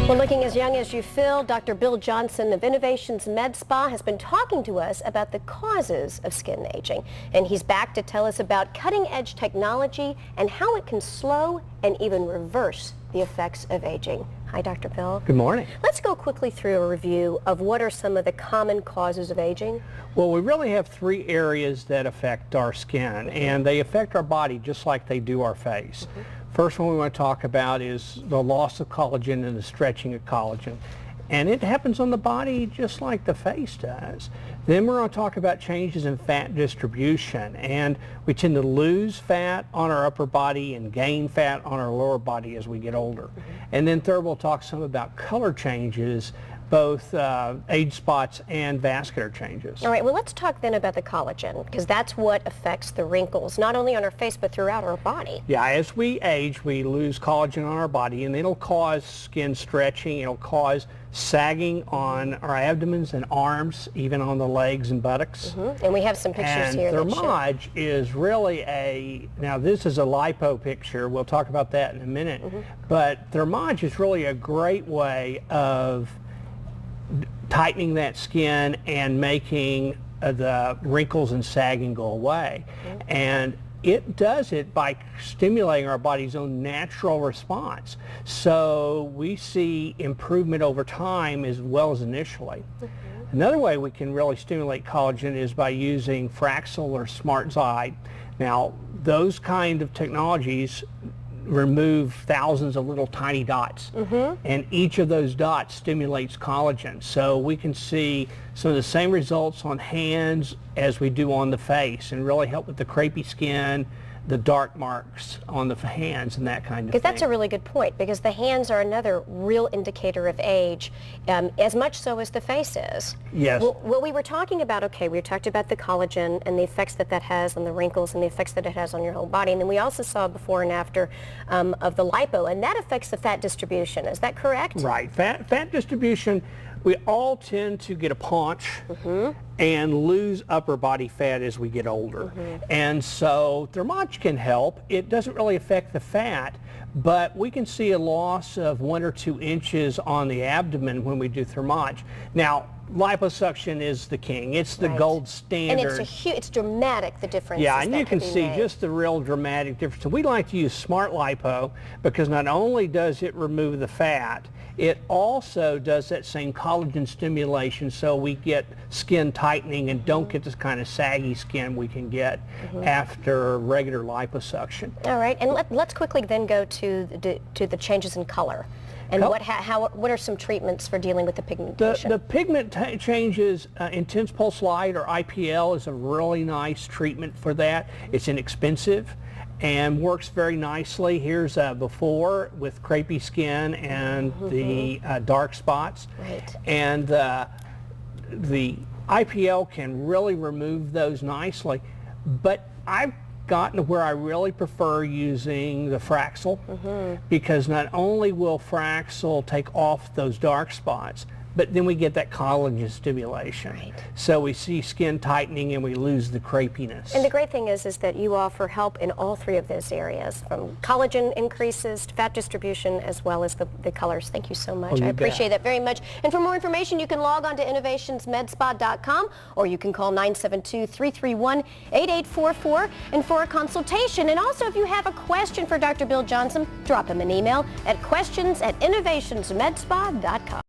Well, looking as young as you feel, Dr. Bill Johnson of Innovations Med Spa has been talking to us about the causes of skin aging. And he's back to tell us about cutting-edge technology and how it can slow and even reverse the effects of aging. Hi, Dr. Bill. Good morning. Let's go quickly through a review of what are some of the common causes of aging. Well, we really have three areas that affect our skin, and they affect our body just like they do our face. First one we want to talk about is the loss of collagen and the stretching of collagen. And it happens on the body just like the face does. Then we're going to talk about changes in fat distribution, and we tend to lose fat on our upper body and gain fat on our lower body as we get older. And then third, we'll talk some about color changes, both age spots and vascular changes. All right, well, let's talk then about the collagen, because that's what affects the wrinkles, not only on our face, but throughout our body. Yeah, as we age, we lose collagen on our body, and it'll cause skin stretching, it'll cause sagging on our abdomens and arms, even on the legs and buttocks. And we have some pictures here that show. Thermage is really now this is a lipo picture, we'll talk about that in a minute, but Thermage is really a great way of tightening that skin and making the wrinkles and sagging go away. And it does it by stimulating our body's own natural response. So we see improvement over time as well as initially. Another way we can really stimulate collagen is by using Fraxel or SmartXide. Now, those kind of technologies remove thousands of little tiny dots, and each of those dots stimulates collagen. So we can see some of the same results on hands as we do on the face, and really help with the crepey skin, the dark marks on the hands, and that kind of thing. Because that's a really good point, because the hands are another real indicator of age, as much so as the face is. Yes. Well, we were talking about, we talked about the collagen and the effects that that has on the wrinkles and the effects that it has on your whole body. And then we also saw before and after of the lipo, and that affects the fat distribution. Is that correct? Right. Fat distribution, we all tend to get a paunch and lose upper body fat as we get older. And so Thermage can help. It doesn't really affect the fat, but we can see a loss of 1 or 2 inches on the abdomen when we do Thermage. Now, liposuction is the king. It's the gold standard. And it's dramatic, the difference. Yeah, and you can see just the real dramatic difference. So we like to use SmartLipo because not only does it remove the fat, it also does that same collagen stimulation, so we get skin tightening and don't get this kind of saggy skin we can get after regular liposuction. All right, and let's quickly then go to the changes in color. And what are some treatments for dealing with the pigmentation? The pigment changes, intense pulse light or IPL is a really nice treatment for that. It's inexpensive and works very nicely. Here's before with crepey skin and the dark spots. And the IPL can really remove those nicely. But I've gotten to where I really prefer using the Fraxel because not only will Fraxel take off those dark spots, but then we get that collagen stimulation. So we see skin tightening and we lose the crepiness. And the great thing is that you offer help in all three of those areas, from collagen increases to fat distribution as well as the colors. Thank you so much. I appreciate that very much. And for more information, you can log on to innovationsmedspa.com or you can call 972-331-8844 and for a consultation. And also, if you have a question for Dr. Bill Johnson, drop him an email at questions@innovationsmedspa.com.